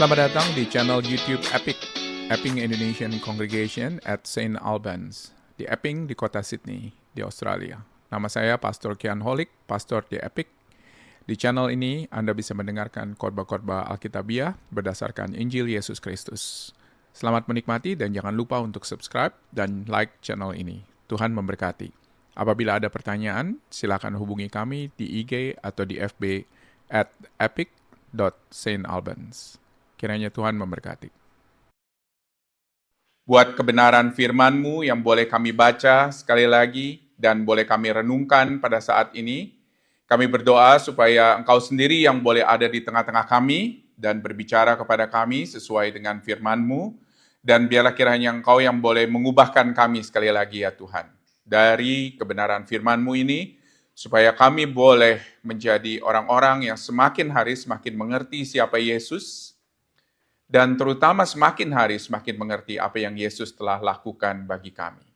Selamat datang di channel YouTube Epping Indonesian Congregation at St. Albans, di Epping di kota Sydney, di Australia. Nama saya Pastor Kian Holik, pastor di Epic. Di channel ini Anda bisa mendengarkan khotbah-khotbah Alkitabiah berdasarkan Injil Yesus Kristus. Selamat menikmati dan jangan lupa untuk subscribe dan like channel ini. Tuhan memberkati. Apabila ada pertanyaan, silakan hubungi kami di IG atau di FB at epic.stalbans. Kiranya Tuhan memberkati. Buat kebenaran firman-Mu yang boleh kami baca sekali lagi dan boleh kami renungkan pada saat ini, kami berdoa supaya Engkau sendiri yang boleh ada di tengah-tengah kami dan berbicara kepada kami sesuai dengan firman-Mu, dan biarlah kiranya Engkau yang boleh mengubahkan kami sekali lagi ya Tuhan, dari kebenaran firman-Mu ini, supaya kami boleh menjadi orang-orang yang semakin hari semakin mengerti siapa Yesus, dan terutama semakin hari semakin mengerti apa yang Yesus telah lakukan bagi kami.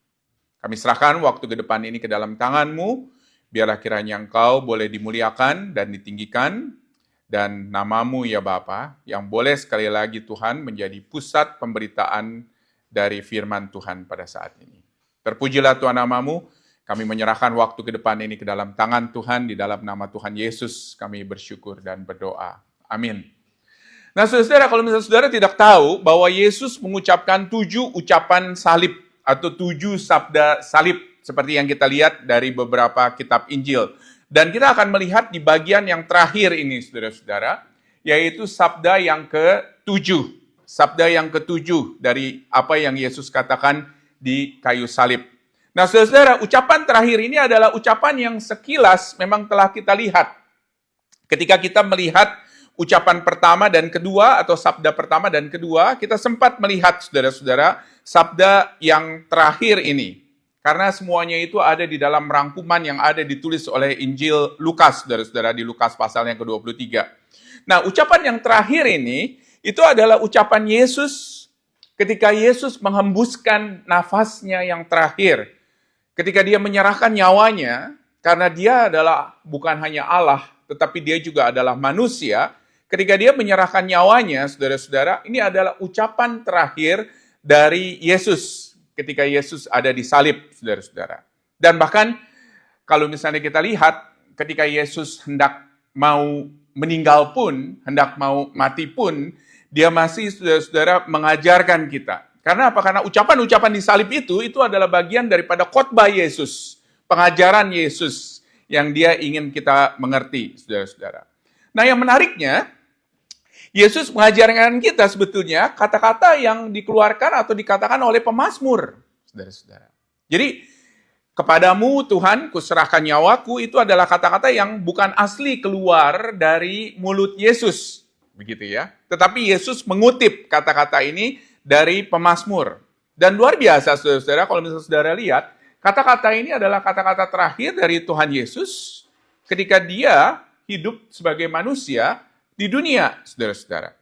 Kami serahkan waktu ke depan ini ke dalam tangan-Mu, biarlah kiranya Engkau boleh dimuliakan dan ditinggikan, dan nama-Mu ya Bapa, yang boleh sekali lagi Tuhan menjadi pusat pemberitaan dari firman Tuhan pada saat ini. Terpujilah Tuhan nama-Mu, kami menyerahkan waktu ke depan ini ke dalam tangan Tuhan, di dalam nama Tuhan Yesus kami bersyukur dan berdoa. Amin. Nah, saudara, kalau misalnya saudara tidak tahu bahwa Yesus mengucapkan 7 ucapan salib atau 7 sabda salib seperti yang kita lihat dari beberapa kitab Injil. Dan kita akan melihat di bagian yang terakhir ini, saudara-saudara, yaitu sabda yang ke-7. Sabda yang ke-7 dari apa yang Yesus katakan di kayu salib. Nah, saudara, ucapan terakhir ini adalah ucapan yang sekilas memang telah kita lihat. Ketika kita melihat ucapan pertama dan kedua, atau sabda pertama dan kedua, kita sempat melihat, saudara-saudara, sabda yang terakhir ini. Karena semuanya itu ada di dalam rangkuman yang ada ditulis oleh Injil Lukas, saudara-saudara, di Lukas pasal yang ke-23. Nah, ucapan yang terakhir ini, itu adalah ucapan Yesus ketika Yesus menghembuskan nafasnya yang terakhir. Ketika dia menyerahkan nyawanya, karena dia adalah bukan hanya Allah, tetapi dia juga adalah manusia. Ketika dia menyerahkan nyawanya, saudara-saudara, ini adalah ucapan terakhir dari Yesus ketika Yesus ada di salib, saudara-saudara. Dan bahkan kalau misalnya kita lihat ketika Yesus hendak mau meninggal pun, hendak mau mati pun, dia masih, saudara-saudara, mengajarkan kita. Karena apa? Karena ucapan-ucapan di salib itu adalah bagian daripada khotbah Yesus, pengajaran Yesus yang dia ingin kita mengerti, saudara-saudara. Nah, yang menariknya, Yesus mengajarkan kita sebetulnya kata-kata yang dikeluarkan atau dikatakan oleh pemazmur, saudara-saudara. Jadi, kepadamu Tuhan, kuserahkan nyawaku, itu adalah kata-kata yang bukan asli keluar dari mulut Yesus, begitu ya. Tetapi Yesus mengutip kata-kata ini dari pemazmur. Dan luar biasa, saudara-saudara, kalau misalnya saudara lihat, kata-kata ini adalah kata-kata terakhir dari Tuhan Yesus ketika dia hidup sebagai manusia di dunia, saudara-saudara.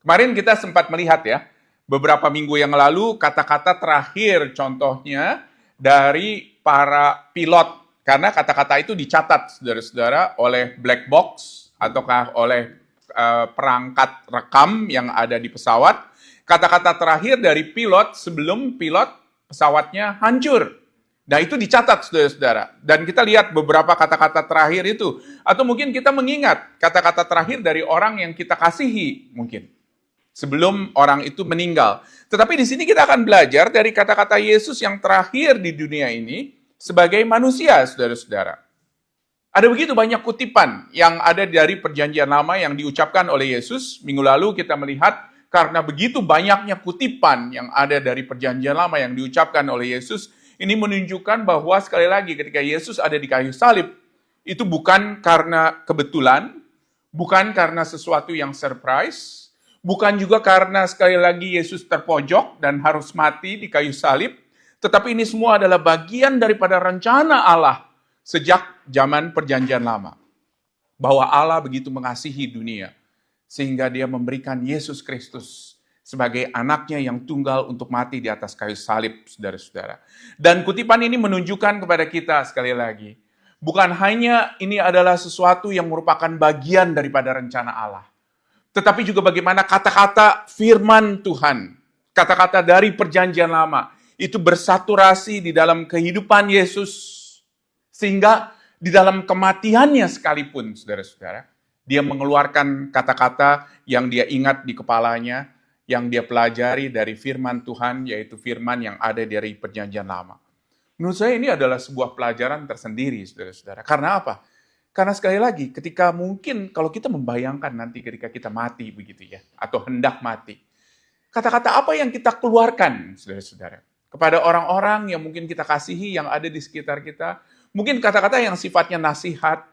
Kemarin kita sempat melihat ya, beberapa minggu yang lalu, kata-kata terakhir contohnya dari para pilot. Karena kata-kata itu dicatat, saudara-saudara, oleh black box, ataukah oleh perangkat rekam yang ada di pesawat. Kata-kata terakhir dari pilot sebelum pilot pesawatnya hancur. Nah, itu dicatat, saudara-saudara. Dan kita lihat beberapa kata-kata terakhir itu. Atau mungkin kita mengingat kata-kata terakhir dari orang yang kita kasihi, mungkin. Sebelum orang itu meninggal. Tetapi di sini kita akan belajar dari kata-kata Yesus yang terakhir di dunia ini sebagai manusia, saudara-saudara. Ada begitu banyak kutipan yang ada dari Perjanjian Lama yang diucapkan oleh Yesus. Minggu lalu kita melihat karena begitu banyaknya kutipan yang ada dari Perjanjian Lama yang diucapkan oleh Yesus, ini menunjukkan bahwa sekali lagi ketika Yesus ada di kayu salib, itu bukan karena kebetulan, bukan karena sesuatu yang surprise, bukan juga karena sekali lagi Yesus terpojok dan harus mati di kayu salib, tetapi ini semua adalah bagian daripada rencana Allah sejak zaman Perjanjian Lama. Bahwa Allah begitu mengasihi dunia, sehingga dia memberikan Yesus Kristus sebagai anaknya yang tunggal untuk mati di atas kayu salib, saudara-saudara. Dan kutipan ini menunjukkan kepada kita sekali lagi, bukan hanya ini adalah sesuatu yang merupakan bagian daripada rencana Allah, tetapi juga bagaimana kata-kata firman Tuhan, kata-kata dari perjanjian lama, itu bersaturasi di dalam kehidupan Yesus, sehingga di dalam kematiannya sekalipun, saudara-saudara, dia mengeluarkan kata-kata yang dia ingat di kepalanya, yang dia pelajari dari firman Tuhan, yaitu firman yang ada dari perjanjian lama. Menurut saya ini adalah sebuah pelajaran tersendiri, saudara-saudara. Karena apa? Karena sekali lagi, ketika mungkin kalau kita membayangkan nanti ketika kita mati begitu ya, atau hendak mati, kata-kata apa yang kita keluarkan, saudara-saudara, kepada orang-orang yang mungkin kita kasihi, yang ada di sekitar kita, mungkin kata-kata yang sifatnya nasihat,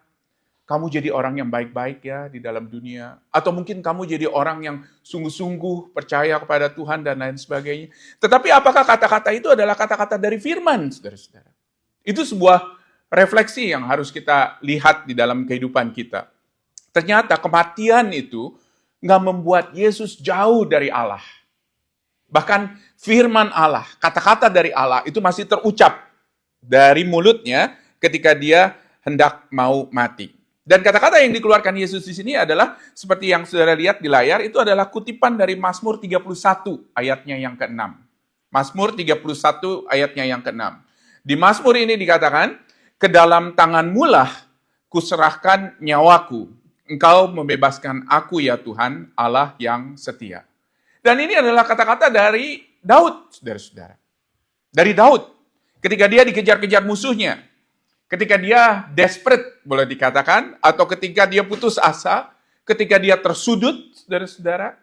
kamu jadi orang yang baik-baik ya di dalam dunia, atau mungkin kamu jadi orang yang sungguh-sungguh percaya kepada Tuhan dan lain sebagainya. Tetapi apakah kata-kata itu adalah kata-kata dari firman, saudara-saudara? Itu sebuah refleksi yang harus kita lihat di dalam kehidupan kita. Ternyata kematian itu nggak membuat Yesus jauh dari Allah. Bahkan firman Allah, kata-kata dari Allah itu masih terucap dari mulutnya ketika dia hendak mau mati. Dan kata-kata yang dikeluarkan Yesus di sini adalah seperti yang saudara lihat di layar, itu adalah kutipan dari Mazmur 31 ayatnya yang ke-6. Mazmur 31 ayatnya yang ke-6. Di Mazmur ini dikatakan, ke dalam tangan-Mu lah kuserahkan nyawaku. Engkau membebaskan aku ya Tuhan, Allah yang setia. Dan ini adalah kata-kata dari Daud, saudara-saudara. Dari Daud. Ketika dia dikejar-kejar musuhnya. Ketika dia desperate, boleh dikatakan. Atau ketika dia putus asa. Ketika dia tersudut, saudara-saudara.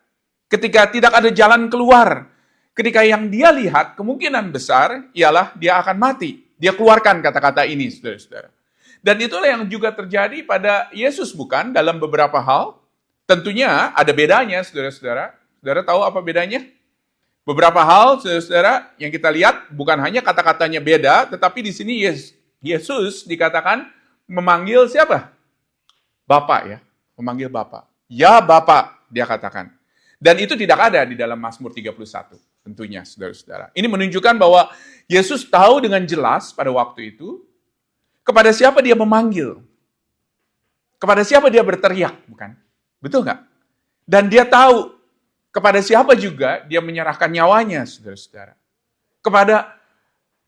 Ketika tidak ada jalan keluar. Ketika yang dia lihat, kemungkinan besar ialah dia akan mati. Dia keluarkan kata-kata ini, saudara-saudara. Dan itulah yang juga terjadi pada Yesus, bukan? Dalam beberapa hal. Tentunya ada bedanya, saudara-saudara. Saudara tahu apa bedanya? Beberapa hal, saudara-saudara, yang kita lihat bukan hanya kata-katanya beda, tetapi di sini Yesus dikatakan memanggil siapa? Bapak ya, memanggil Bapak. Ya Bapak, dia katakan. Dan itu tidak ada di dalam Mazmur 31. Tentunya, saudara-saudara. Ini menunjukkan bahwa Yesus tahu dengan jelas pada waktu itu, kepada siapa dia memanggil. Kepada siapa dia berteriak, bukan? Betul nggak? Dan dia tahu, kepada siapa juga dia menyerahkan nyawanya, saudara-saudara.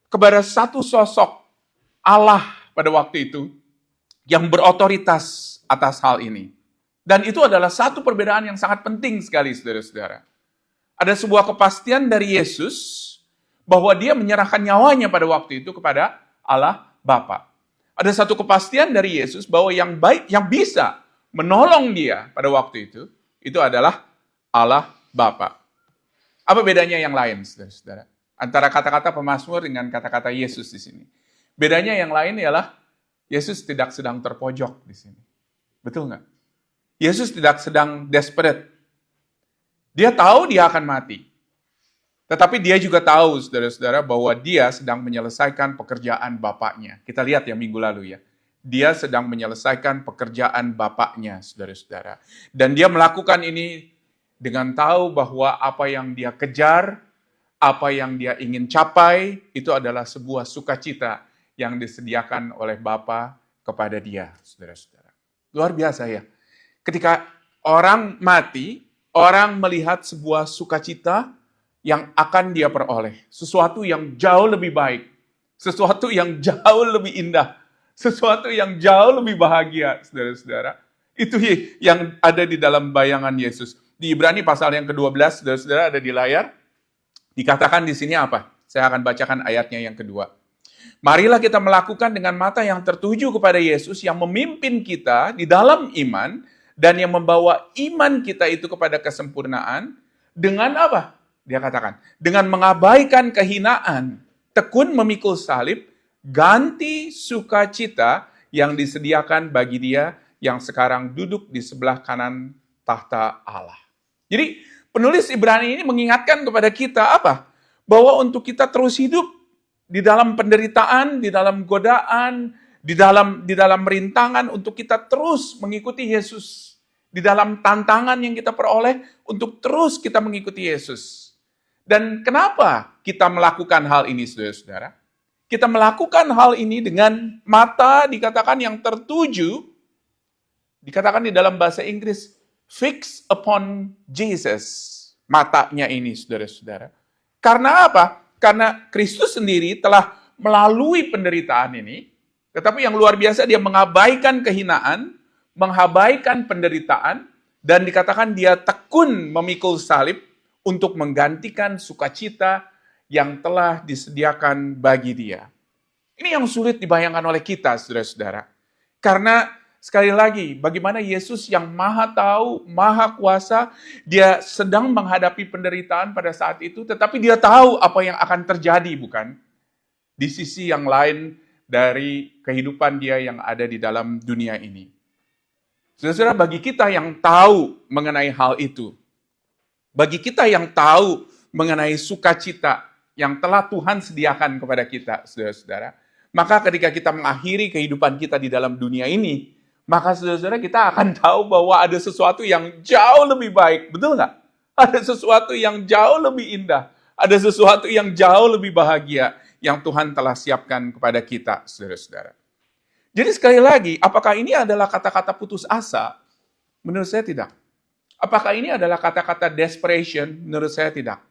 Kepada satu sosok Allah pada waktu itu, yang berotoritas atas hal ini. Dan itu adalah satu perbedaan yang sangat penting sekali, saudara-saudara. Ada sebuah kepastian dari Yesus bahwa dia menyerahkan nyawanya pada waktu itu kepada Allah Bapa. Ada satu kepastian dari Yesus bahwa yang baik, yang bisa menolong dia pada waktu itu adalah Allah Bapa. Apa bedanya yang lain, saudara-saudara? Antara kata-kata pemazmur dengan kata-kata Yesus di sini. Bedanya yang lain ialah Yesus tidak sedang terpojok di sini. Betul nggak? Yesus tidak sedang desperate. Dia tahu dia akan mati. Tetapi dia juga tahu, saudara-saudara, bahwa dia sedang menyelesaikan pekerjaan Bapaknya. Kita lihat ya minggu lalu ya. Dia sedang menyelesaikan pekerjaan Bapaknya, saudara-saudara. Dan dia melakukan ini dengan tahu bahwa apa yang dia kejar, apa yang dia ingin capai, itu adalah sebuah sukacita yang disediakan oleh Bapa kepada dia, saudara-saudara. Luar biasa ya. Ketika orang mati, orang melihat sebuah sukacita yang akan dia peroleh. Sesuatu yang jauh lebih baik. Sesuatu yang jauh lebih indah. Sesuatu yang jauh lebih bahagia, saudara-saudara. Itu yang ada di dalam bayangan Yesus. Di Ibrani pasal yang ke-12, saudara-saudara, ada di layar. Dikatakan di sini apa? Saya akan bacakan ayatnya yang kedua. Marilah kita melakukan dengan mata yang tertuju kepada Yesus yang memimpin kita di dalam iman dan yang membawa iman kita itu kepada kesempurnaan dengan apa? Dia katakan, dengan mengabaikan kehinaan, tekun memikul salib, ganti sukacita yang disediakan bagi dia yang sekarang duduk di sebelah kanan tahta Allah. Jadi penulis Ibrani ini mengingatkan kepada kita apa? Bahwa untuk kita terus hidup di dalam penderitaan, di dalam godaan, di dalam rintangan untuk kita terus mengikuti Yesus. Di dalam tantangan yang kita peroleh untuk terus kita mengikuti Yesus. Dan kenapa kita melakukan hal ini, saudara-saudara? Kita melakukan hal ini dengan mata dikatakan yang tertuju, dikatakan di dalam bahasa Inggris, Fix upon Jesus. Matanya ini, saudara-saudara. Karena apa? Karena Kristus sendiri telah melalui penderitaan ini, tetapi yang luar biasa dia mengabaikan kehinaan, mengabaikan penderitaan, dan dikatakan dia tekun memikul salib untuk menggantikan sukacita yang telah disediakan bagi dia. Ini yang sulit dibayangkan oleh kita, saudara-saudara. Karena sekali lagi, bagaimana Yesus yang maha tahu, maha kuasa, dia sedang menghadapi penderitaan pada saat itu, tetapi dia tahu apa yang akan terjadi, bukan? Di sisi yang lain dari kehidupan dia yang ada di dalam dunia ini. Saudara-saudara, bagi kita yang tahu mengenai hal itu, bagi kita yang tahu mengenai sukacita yang telah Tuhan sediakan kepada kita, saudara-saudara, maka ketika kita mengakhiri kehidupan kita di dalam dunia ini, maka saudara-saudara kita akan tahu bahwa ada sesuatu yang jauh lebih baik. Betul nggak? Ada sesuatu yang jauh lebih indah. Ada sesuatu yang jauh lebih bahagia yang Tuhan telah siapkan kepada kita, saudara-saudara. Jadi sekali lagi, apakah ini adalah kata-kata putus asa? Menurut saya tidak. Apakah ini adalah kata-kata desperation? Menurut saya tidak.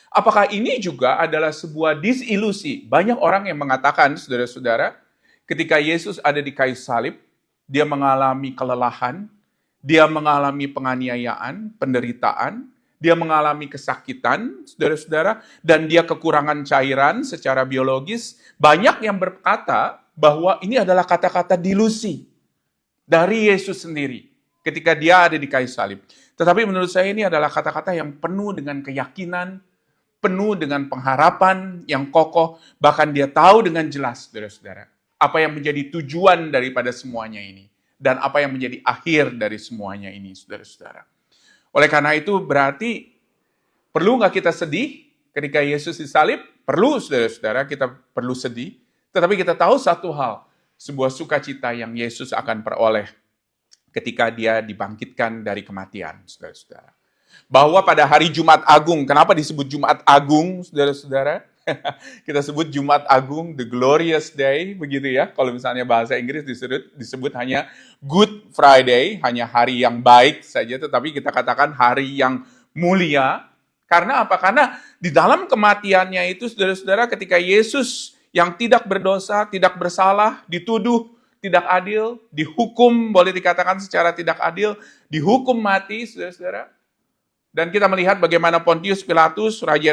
Apakah ini juga adalah sebuah disilusi? Banyak orang yang mengatakan, saudara-saudara, ketika Yesus ada di kayu salib, dia mengalami kelelahan, dia mengalami penganiayaan, penderitaan, dia mengalami kesakitan, saudara-saudara, dan dia kekurangan cairan secara biologis. Banyak yang berkata bahwa ini adalah kata-kata dilusi dari Yesus sendiri ketika dia ada di kayu salib. Tetapi menurut saya ini adalah kata-kata yang penuh dengan keyakinan, penuh dengan pengharapan yang kokoh, bahkan dia tahu dengan jelas, saudara-saudara, apa yang menjadi tujuan daripada semuanya ini, dan apa yang menjadi akhir dari semuanya ini, saudara-saudara. Oleh karena itu, berarti perlu nggak kita sedih ketika Yesus disalib? Perlu, saudara-saudara, kita perlu sedih. Tetapi kita tahu satu hal, sebuah sukacita yang Yesus akan peroleh ketika dia dibangkitkan dari kematian, saudara-saudara. Bahwa pada hari Jumat Agung, kenapa disebut Jumat Agung, saudara-saudara? Kita sebut Jumat Agung, the glorious day, begitu ya. Kalau misalnya bahasa Inggris disebut hanya Good Friday, hanya hari yang baik saja, tetapi kita katakan hari yang mulia. Karena apa? Karena di dalam kematiannya itu, saudara-saudara, ketika Yesus yang tidak berdosa, tidak bersalah, dituduh tidak adil, dihukum, boleh dikatakan secara tidak adil, dihukum mati, saudara-saudara. Dan kita melihat bagaimana Pontius Pilatus, Raja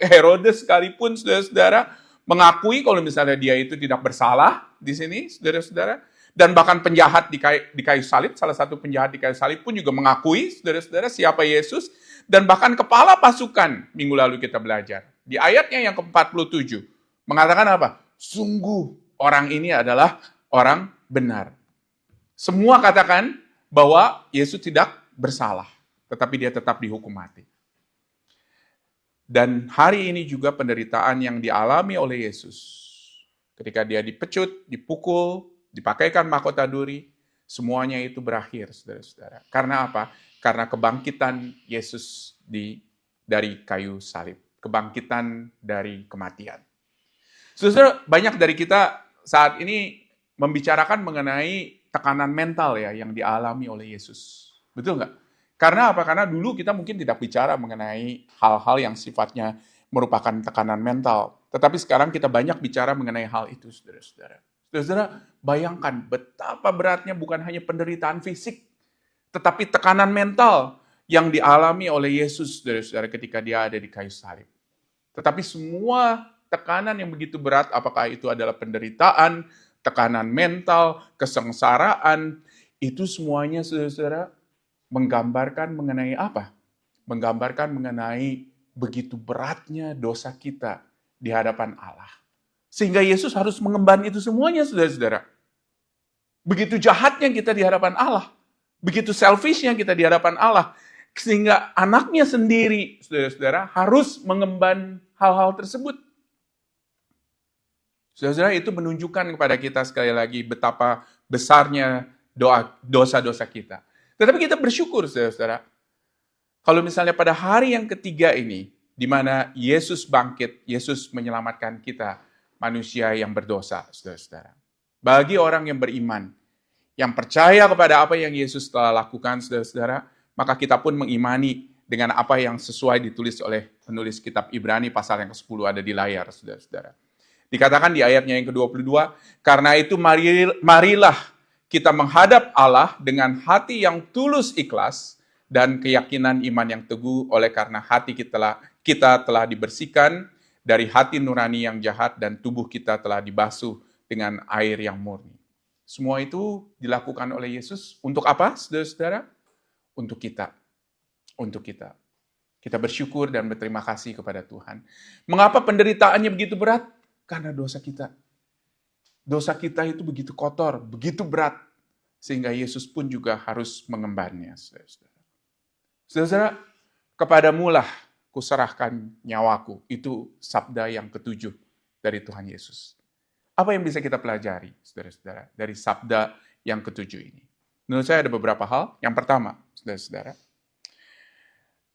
Herodes sekalipun, saudara-saudara, mengakui kalau misalnya dia itu tidak bersalah di sini, saudara-saudara. Dan bahkan penjahat di kayu salib, salah satu penjahat di kayu salib pun juga mengakui, saudara-saudara, siapa Yesus. Dan bahkan kepala pasukan, minggu lalu kita belajar. Di ayatnya yang ke-47, mengatakan apa? Sungguh orang ini adalah orang benar. Semua katakan bahwa Yesus tidak bersalah, tetapi dia tetap dihukum mati. Dan hari ini juga penderitaan yang dialami oleh Yesus. Ketika dia dipecut, dipukul, dipakaikan mahkota duri, semuanya itu berakhir, saudara-saudara. Karena apa? Karena kebangkitan Yesus dari kayu salib. Kebangkitan dari kematian. Saudara, banyak dari kita saat ini membicarakan mengenai tekanan mental ya yang dialami oleh Yesus. Betul nggak? Karena apa? Karena dulu kita mungkin tidak bicara mengenai hal-hal yang sifatnya merupakan tekanan mental. Tetapi sekarang kita banyak bicara mengenai hal itu, saudara-saudara. Saudara-saudara, bayangkan betapa beratnya bukan hanya penderitaan fisik, tetapi tekanan mental yang dialami oleh Yesus, saudara-saudara, ketika dia ada di kayu salib. Tetapi semua tekanan yang begitu berat, apakah itu adalah penderitaan, tekanan mental, kesengsaraan, itu semuanya, saudara-saudara, menggambarkan mengenai apa? Menggambarkan mengenai begitu beratnya dosa kita di hadapan Allah. Sehingga Yesus harus mengemban itu semuanya, saudara-saudara. Begitu jahatnya kita di hadapan Allah. Begitu selfishnya kita di hadapan Allah. Sehingga anaknya sendiri, saudara-saudara, harus mengemban hal-hal tersebut. Saudara-saudara, itu menunjukkan kepada kita sekali lagi betapa besarnya dosa-dosa kita. Tetapi kita bersyukur, saudara-saudara, kalau misalnya pada hari yang ketiga ini, di mana Yesus bangkit, Yesus menyelamatkan kita, manusia yang berdosa, saudara-saudara. Bagi orang yang beriman, yang percaya kepada apa yang Yesus telah lakukan, saudara-saudara, maka kita pun mengimani dengan apa yang sesuai ditulis oleh penulis kitab Ibrani pasal yang ke-10 ada di layar, saudara-saudara. Dikatakan di ayatnya yang ke-22, karena itu marilah kita menghadap Allah dengan hati yang tulus ikhlas dan keyakinan iman yang teguh, oleh karena hati kita telah dibersihkan dari hati nurani yang jahat dan tubuh kita telah dibasuh dengan air yang murni. Semua itu dilakukan oleh Yesus untuk apa, saudara-saudara? Untuk kita. Untuk kita. Kita bersyukur dan berterima kasih kepada Tuhan. Mengapa penderitaannya begitu berat? Karena dosa kita. Dosa kita itu begitu kotor, begitu berat, sehingga Yesus pun juga harus mengembannya, saudara-saudara. Saudara, kepadamulah kuserahkan nyawaku. Itu sabda yang ke-7 dari Tuhan Yesus. Apa yang bisa kita pelajari, saudara-saudara, dari sabda yang ke-7 ini? Menurut saya ada beberapa hal. Yang pertama, saudara-saudara,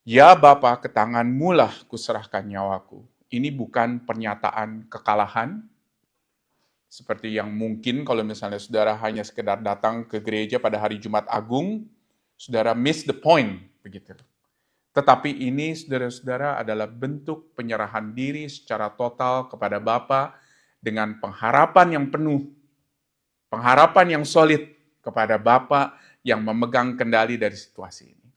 ya Bapa, ke tanganmu-lah kuserahkan nyawaku. Ini bukan pernyataan kekalahan, seperti yang mungkin kalau misalnya saudara hanya sekedar datang ke gereja pada hari Jumat Agung, saudara miss the point, begitu. Tetapi ini, saudara-saudara, adalah bentuk penyerahan diri secara total kepada Bapa dengan pengharapan yang penuh, pengharapan yang solid kepada Bapa yang memegang kendali dari situasi ini.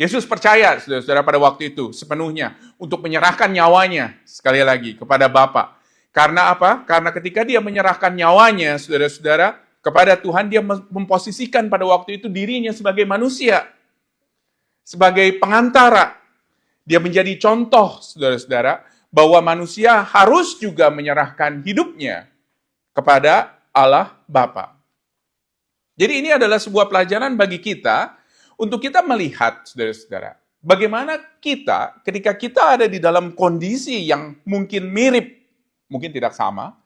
Yesus percaya, saudara-saudara, pada waktu itu sepenuhnya untuk menyerahkan nyawanya, sekali lagi, kepada Bapa. Karena apa? Karena ketika dia menyerahkan nyawanya, saudara-saudara, kepada Tuhan, dia memposisikan pada waktu itu dirinya sebagai manusia, sebagai pengantara. Dia menjadi contoh, saudara-saudara, bahwa manusia harus juga menyerahkan hidupnya kepada Allah Bapa. Jadi ini adalah sebuah pelajaran bagi kita untuk kita melihat, saudara-saudara, bagaimana kita ketika kita ada di dalam kondisi yang mungkin mirip, mungkin tidak sama,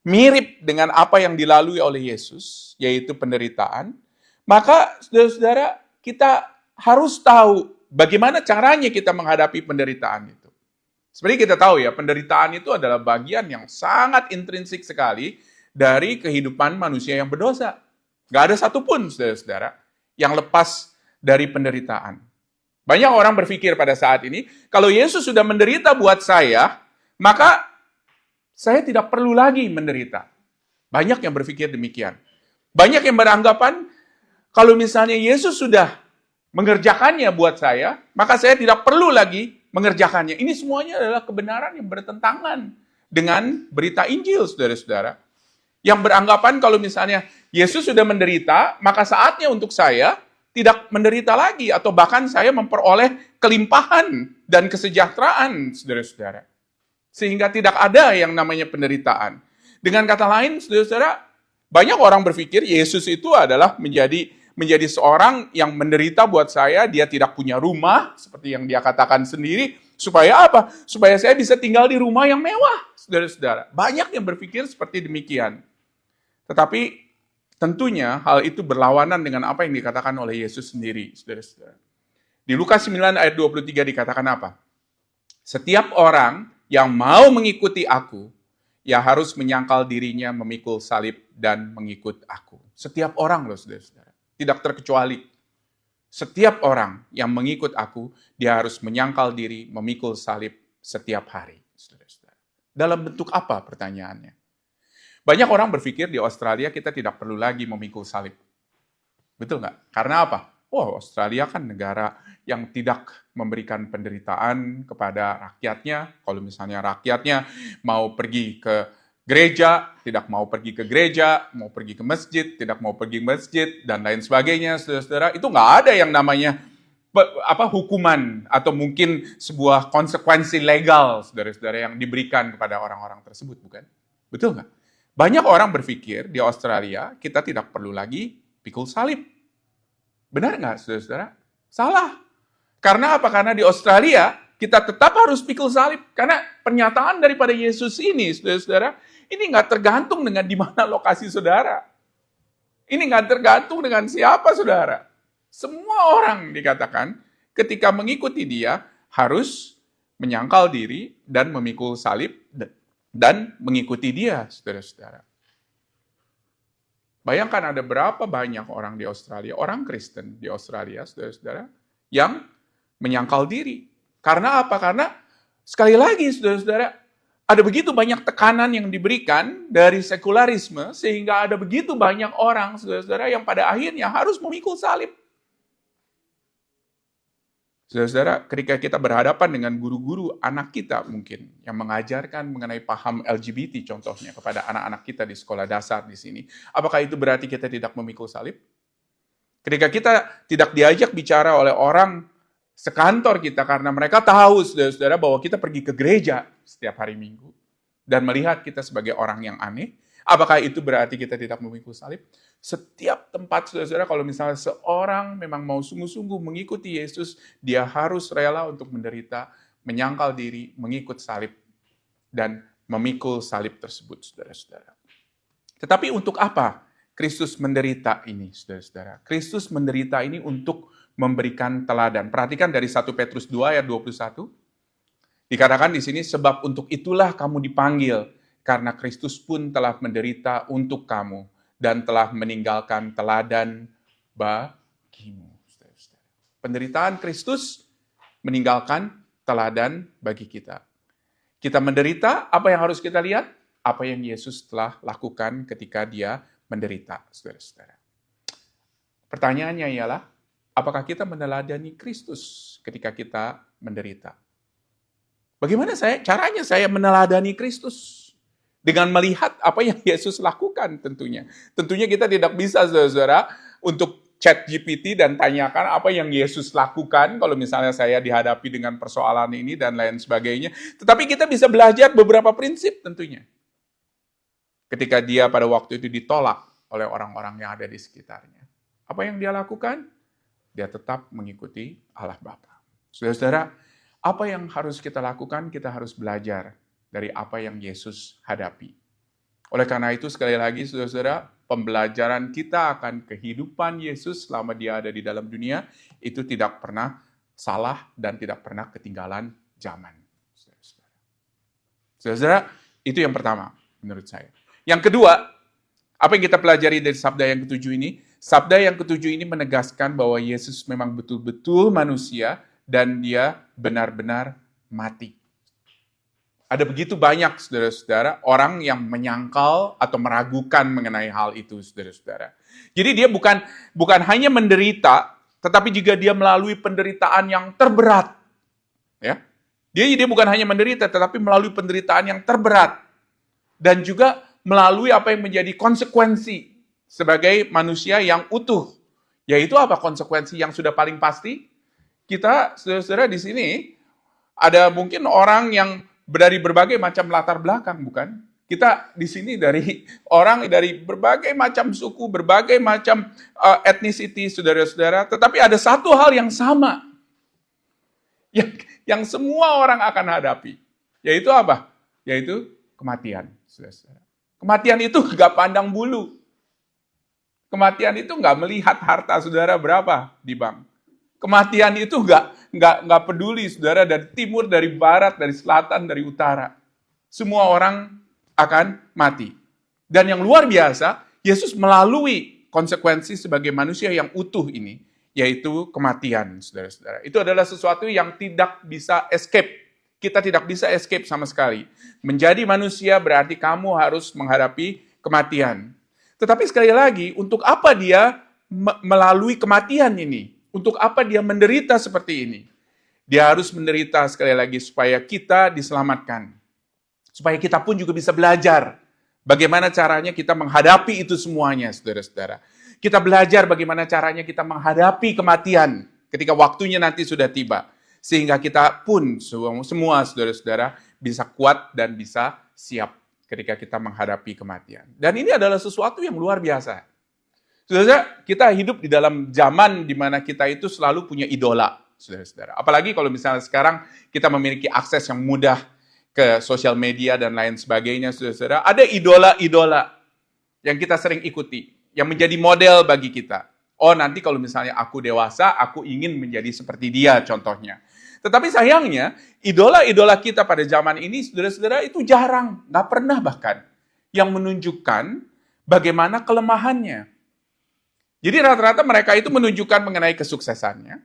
mirip dengan apa yang dilalui oleh Yesus, yaitu penderitaan, maka saudara-saudara, kita harus tahu bagaimana caranya kita menghadapi penderitaan itu. Seperti kita tahu ya, penderitaan itu adalah bagian yang sangat intrinsik sekali dari kehidupan manusia yang berdosa. Gak ada satupun, saudara-saudara, yang lepas dari penderitaan. Banyak orang berpikir pada saat ini, kalau Yesus sudah menderita buat saya, maka saya tidak perlu lagi menderita. Banyak yang berpikir demikian. Banyak yang beranggapan, kalau misalnya Yesus sudah mengerjakannya buat saya, maka saya tidak perlu lagi mengerjakannya. Ini semuanya adalah kebenaran yang bertentangan dengan berita Injil, saudara-saudara. Yang beranggapan kalau misalnya Yesus sudah menderita, maka saatnya untuk saya tidak menderita lagi, atau bahkan saya memperoleh kelimpahan dan kesejahteraan, saudara-saudara. Sehingga tidak ada yang namanya penderitaan. Dengan kata lain, saudara-saudara, banyak orang berpikir Yesus itu adalah menjadi seorang yang menderita buat saya, dia tidak punya rumah, seperti yang dia katakan sendiri, supaya apa? Supaya saya bisa tinggal di rumah yang mewah, saudara-saudara. Banyak yang berpikir seperti demikian. Tetapi tentunya hal itu berlawanan dengan apa yang dikatakan oleh Yesus sendiri, saudara-saudara. Di Lukas 9 ayat 23 dikatakan apa? Setiap orang yang mau mengikuti aku, ya harus menyangkal dirinya, memikul salib, dan mengikut aku. Setiap orang loh, saudara-saudara. Tidak terkecuali. Setiap orang yang mengikut aku, dia harus menyangkal diri, memikul salib setiap hari, saudara-saudara. Dalam bentuk apa pertanyaannya? Banyak orang berpikir di Australia kita tidak perlu lagi memikul salib. Betul nggak? Karena apa? Wah, Australia kan negara yang tidak memberikan penderitaan kepada rakyatnya. Kalau misalnya rakyatnya mau pergi ke gereja, tidak mau pergi ke gereja, mau pergi ke masjid, tidak mau pergi ke masjid, dan lain sebagainya, saudara-saudara, itu nggak ada yang namanya hukuman atau mungkin sebuah konsekuensi legal, saudara-saudara, yang diberikan kepada orang-orang tersebut, bukan? Betul nggak? Banyak orang berpikir di Australia kita tidak perlu lagi pikul salib. Benar nggak, saudara-saudara? Salah. Karena apa? Karena di Australia kita tetap harus pikul salib. Karena pernyataan daripada Yesus ini, saudara-saudara, ini nggak tergantung dengan di mana lokasi saudara. Ini nggak tergantung dengan siapa saudara. Semua orang dikatakan ketika mengikuti dia harus menyangkal diri dan memikul salib dan mengikuti dia, saudara-saudara. Bayangkan ada berapa banyak orang di Australia, orang Kristen di Australia, saudara-saudara, yang menyangkal diri. Karena apa? Karena sekali lagi saudara-saudara, ada begitu banyak tekanan yang diberikan dari sekularisme, sehingga ada begitu banyak orang, saudara-saudara, yang pada akhirnya harus memikul salib. Saudara-saudara, ketika kita berhadapan dengan guru-guru anak kita mungkin, yang mengajarkan mengenai paham LGBT contohnya kepada anak-anak kita di sekolah dasar di sini, apakah itu berarti kita tidak memikul salib? Ketika kita tidak diajak bicara oleh orang sekantor kita karena mereka tahu, saudara-saudara, bahwa kita pergi ke gereja setiap hari Minggu dan melihat kita sebagai orang yang aneh, apakah itu berarti kita tidak memikul salib? Setiap tempat, saudara-saudara, kalau misalnya seorang memang mau sungguh-sungguh mengikuti Yesus, dia harus rela untuk menderita, menyangkal diri, mengikut salib, dan memikul salib tersebut, saudara-saudara. Tetapi untuk apa Kristus menderita ini, saudara-saudara? Kristus menderita ini untuk memberikan teladan. Perhatikan dari 1 Petrus 2 ayat 21. Dikatakan di sini, sebab untuk itulah kamu dipanggil, karena Kristus pun telah menderita untuk kamu, dan telah meninggalkan teladan bagimu. Saudara-saudara. Penderitaan Kristus meninggalkan teladan bagi kita. Kita menderita, apa yang harus kita lihat? Apa yang Yesus telah lakukan ketika dia menderita, saudara-saudara. Pertanyaannya ialah, apakah kita meneladani Kristus ketika kita menderita? Bagaimana caranya saya meneladani Kristus? Dengan melihat apa yang Yesus lakukan tentunya. Tentunya kita tidak bisa, saudara-saudara, untuk chat GPT dan tanyakan apa yang Yesus lakukan kalau misalnya saya dihadapi dengan persoalan ini dan lain sebagainya. Tetapi kita bisa belajar beberapa prinsip tentunya. Ketika dia pada waktu itu ditolak oleh orang-orang yang ada di sekitarnya. Apa yang dia lakukan? Dia tetap mengikuti Allah Bapa. Saudara-saudara, apa yang harus kita lakukan? Kita harus belajar dari apa yang Yesus hadapi. Oleh karena itu, sekali lagi, saudara-saudara, pembelajaran kita akan kehidupan Yesus selama dia ada di dalam dunia, itu tidak pernah salah dan tidak pernah ketinggalan zaman. Saudara-saudara, itu yang pertama, menurut saya. Yang kedua, apa yang kita pelajari dari sabda yang ketujuh ini? Sabda yang ketujuh ini menegaskan bahwa Yesus memang betul-betul manusia dan dia benar-benar mati. Ada begitu banyak, saudara-saudara, orang yang menyangkal atau meragukan mengenai hal itu, saudara-saudara. Jadi dia bukan hanya menderita, tetapi juga dia melalui penderitaan yang terberat. Ya, dia bukan hanya menderita, tetapi melalui penderitaan yang terberat. Dan juga melalui apa yang menjadi konsekuensi sebagai manusia yang utuh. Yaitu apa konsekuensi yang sudah paling pasti? Kita, saudara-saudara, di sini ada mungkin orang yang dari berbagai macam latar belakang, bukan? Kita di sini dari orang dari berbagai macam suku, berbagai macam ethnicity, saudara-saudara. Tetapi ada satu hal yang sama, yang semua orang akan hadapi. Yaitu apa? Yaitu kematian, saudara-saudara. Kematian itu nggak pandang bulu. Kematian itu nggak melihat harta saudara berapa di bank. Kematian itu nggak peduli, saudara, dari timur, dari barat, dari selatan, dari utara. Semua orang akan mati. Dan yang luar biasa, Yesus melalui konsekuensi sebagai manusia yang utuh ini, yaitu kematian, saudara-saudara. Itu adalah sesuatu yang tidak bisa escape. Kita tidak bisa escape sama sekali. Menjadi manusia berarti kamu harus menghadapi kematian. Tetapi sekali lagi, untuk apa dia melalui kematian ini? Untuk apa dia menderita seperti ini? Dia harus menderita sekali lagi supaya kita diselamatkan. Supaya kita pun juga bisa belajar bagaimana caranya kita menghadapi itu semuanya, saudara-saudara. Kita belajar bagaimana caranya kita menghadapi kematian ketika waktunya nanti sudah tiba. Sehingga kita pun semua saudara-saudara bisa kuat dan bisa siap ketika kita menghadapi kematian. Dan ini adalah sesuatu yang luar biasa. Saudara, kita hidup di dalam zaman di mana kita itu selalu punya idola, saudara-saudara. Apalagi kalau misalnya sekarang kita memiliki akses yang mudah ke sosial media dan lain sebagainya, saudara-saudara. Ada idola-idola yang kita sering ikuti, yang menjadi model bagi kita. Oh, nanti kalau misalnya aku dewasa, aku ingin menjadi seperti dia, contohnya. Tetapi sayangnya, idola-idola kita pada zaman ini, saudara-saudara, itu jarang, nggak pernah bahkan, yang menunjukkan bagaimana kelemahannya. Jadi rata-rata mereka itu menunjukkan mengenai kesuksesannya,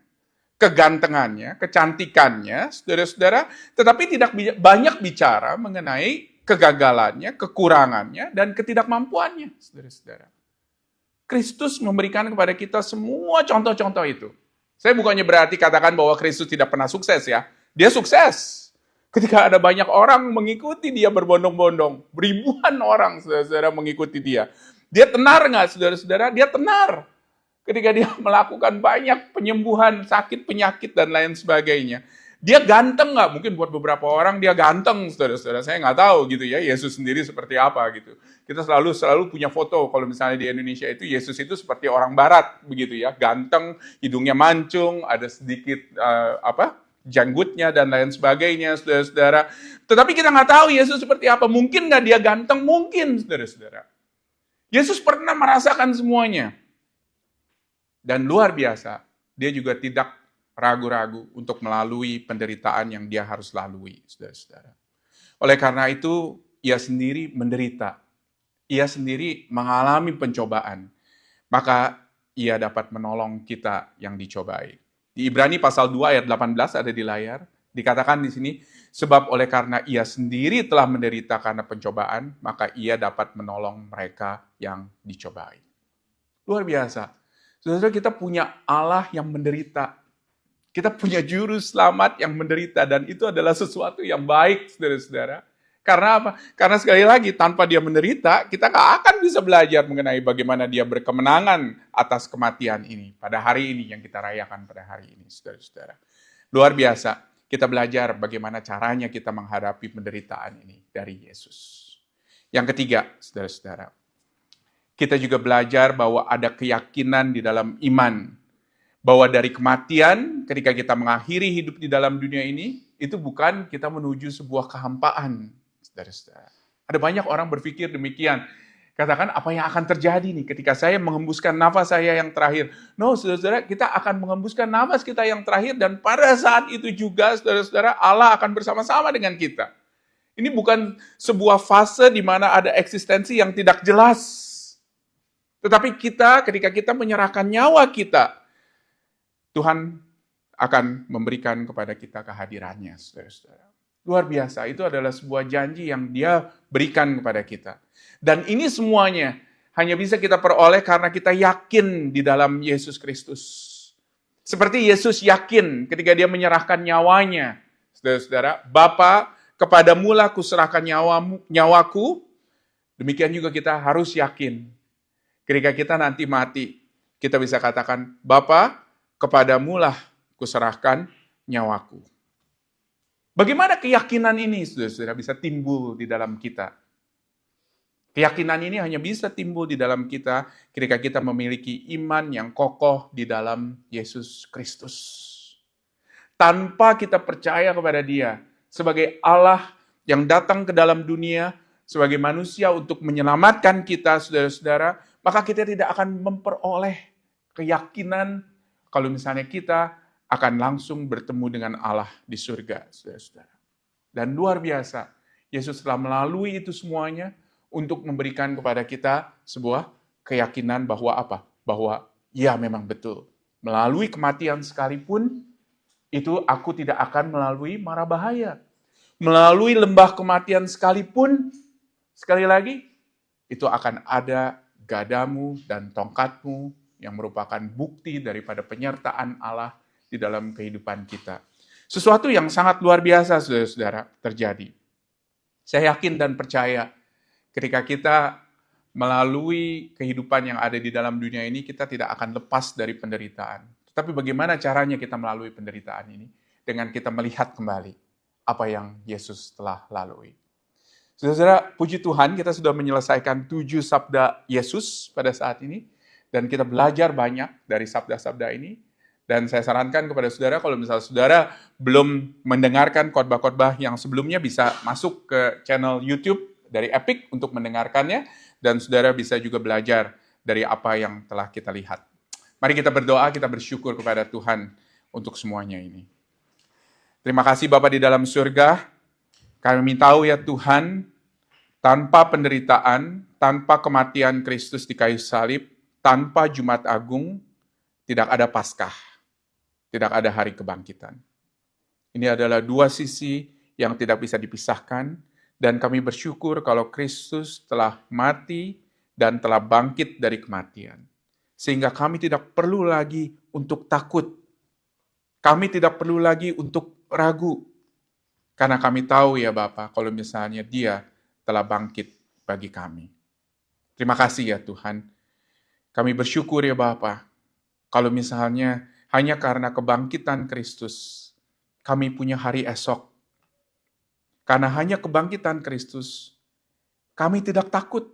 kegantengannya, kecantikannya, saudara-saudara, tetapi tidak banyak bicara mengenai kegagalannya, kekurangannya, dan ketidakmampuannya, saudara-saudara. Kristus memberikan kepada kita semua contoh-contoh itu. Saya bukannya berarti katakan bahwa Kristus tidak pernah sukses ya. Dia sukses. Ketika ada banyak orang mengikuti dia berbondong-bondong. Ribuan orang, saudara-saudara, mengikuti dia. Dia tenar nggak, saudara-saudara? Dia tenar. Ketika dia melakukan banyak penyembuhan sakit, penyakit, dan lain sebagainya. Dia ganteng nggak? Mungkin buat beberapa orang dia ganteng, saudara-saudara. Saya nggak tahu gitu ya, Yesus sendiri seperti apa gitu. Kita selalu punya foto, kalau misalnya di Indonesia itu, Yesus itu seperti orang barat, begitu ya. Ganteng, hidungnya mancung, ada sedikit janggutnya, dan lain sebagainya, saudara-saudara. Tetapi kita nggak tahu Yesus seperti apa. Mungkin nggak dia ganteng? Mungkin, saudara-saudara. Yesus pernah merasakan semuanya. Dan luar biasa, dia juga tidak ragu-ragu untuk melalui penderitaan yang dia harus lalui, saudara-saudara. Oleh karena itu, ia sendiri menderita. Ia sendiri mengalami pencobaan. Maka ia dapat menolong kita yang dicobai. Di Ibrani pasal 2 ayat 18 ada di layar. Dikatakan di sini, sebab oleh karena ia sendiri telah menderita karena pencobaan, maka ia dapat menolong mereka yang dicobai. Luar biasa. Saudara, kita punya Allah yang menderita. Kita punya juru selamat yang menderita. Dan itu adalah sesuatu yang baik, saudara-saudara. Karena apa? Karena sekali lagi, tanpa dia menderita, kita nggak akan bisa belajar mengenai bagaimana dia berkemenangan atas kematian ini. Pada hari ini yang kita rayakan pada hari ini, saudara-saudara. Luar biasa, kita belajar bagaimana caranya kita menghadapi penderitaan ini dari Yesus. Yang ketiga, saudara-saudara. Kita juga belajar bahwa ada keyakinan di dalam iman. Bahwa dari kematian, ketika kita mengakhiri hidup di dalam dunia ini, itu bukan kita menuju sebuah kehampaan. Saudara-saudara. Ada banyak orang berpikir demikian. Katakan apa yang akan terjadi nih ketika saya menghembuskan nafas saya yang terakhir. No, saudara-saudara, kita akan menghembuskan nafas kita yang terakhir dan pada saat itu juga, saudara-saudara, Allah akan bersama-sama dengan kita. Ini bukan sebuah fase di mana ada eksistensi yang tidak jelas. Tetapi ketika kita menyerahkan nyawa kita, Tuhan akan memberikan kepada kita kehadirannya, saudara-saudara. Luar biasa, itu adalah sebuah janji yang dia berikan kepada kita. Dan ini semuanya hanya bisa kita peroleh karena kita yakin di dalam Yesus Kristus. Seperti Yesus yakin ketika dia menyerahkan nyawanya, saudara-saudara, Bapa, kepadamulah kuserahkan nyawaku, demikian juga kita harus yakin. Ketika kita nanti mati, kita bisa katakan, Bapa, kepadamulah kuserahkan nyawaku. Bagaimana keyakinan ini, saudara-saudara, bisa timbul di dalam kita? Keyakinan ini hanya bisa timbul di dalam kita ketika kita memiliki iman yang kokoh di dalam Yesus Kristus. Tanpa kita percaya kepada Dia sebagai Allah yang datang ke dalam dunia, sebagai manusia untuk menyelamatkan kita, saudara-saudara, maka kita tidak akan memperoleh keyakinan kalau misalnya kita akan langsung bertemu dengan Allah di surga, saudara-saudara. Dan luar biasa, Yesus telah melalui itu semuanya untuk memberikan kepada kita sebuah keyakinan bahwa apa? Bahwa ya memang betul. Melalui kematian sekalipun, itu aku tidak akan melalui mara bahaya. Melalui lembah kematian sekalipun, sekali lagi, itu akan ada gadamu dan tongkatmu yang merupakan bukti daripada penyertaan Allah di dalam kehidupan kita. Sesuatu yang sangat luar biasa, saudara-saudara, terjadi. Saya yakin dan percaya ketika kita melalui kehidupan yang ada di dalam dunia ini, kita tidak akan lepas dari penderitaan. Tetapi bagaimana caranya kita melalui penderitaan ini? Dengan kita melihat kembali apa yang Yesus telah lalui. Saudara-saudara, puji Tuhan kita sudah menyelesaikan 7 sabda Yesus pada saat ini. Dan kita belajar banyak dari sabda-sabda ini. Dan saya sarankan kepada saudara, kalau misalnya saudara belum mendengarkan khotbah-khotbah yang sebelumnya, bisa masuk ke channel YouTube dari Epic untuk mendengarkannya. Dan saudara bisa juga belajar dari apa yang telah kita lihat. Mari kita berdoa, kita bersyukur kepada Tuhan untuk semuanya ini. Terima kasih Bapa di dalam surga. Kami tahu ya Tuhan, tanpa penderitaan, tanpa kematian Kristus di kayu salib, tanpa Jumat Agung, tidak ada Paskah. tidak ada hari kebangkitan. Ini adalah dua sisi yang tidak bisa dipisahkan, dan kami bersyukur kalau Kristus telah mati dan telah bangkit dari kematian. Sehingga kami tidak perlu lagi untuk takut. Kami tidak perlu lagi untuk ragu. Karena kami tahu ya Bapa, kalau misalnya Dia telah bangkit bagi kami. Terima kasih ya Tuhan. Kami bersyukur ya Bapa, kalau misalnya hanya karena kebangkitan Kristus, kami punya hari esok. Karena hanya kebangkitan Kristus, kami tidak takut,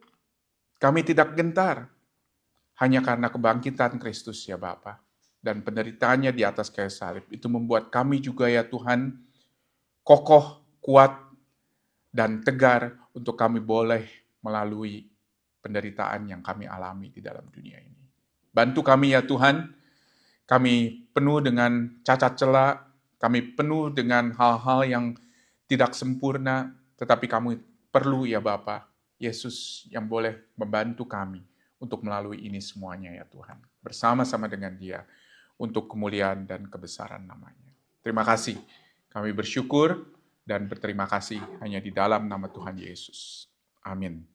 kami tidak gentar. Hanya karena kebangkitan Kristus ya Bapa, dan penderitaannya di atas kayu salib, itu membuat kami juga ya Tuhan, kokoh, kuat, dan tegar untuk kami boleh melalui penderitaan yang kami alami di dalam dunia ini. Bantu kami ya Tuhan, kami penuh dengan cacat celah, kami penuh dengan hal-hal yang tidak sempurna, tetapi kami perlu ya Bapa, Yesus yang boleh membantu kami untuk melalui ini semuanya ya Tuhan. Bersama-sama dengan Dia untuk kemuliaan dan kebesaran namanya. Terima kasih. Kami bersyukur dan berterima kasih hanya di dalam nama Tuhan Yesus. Amin.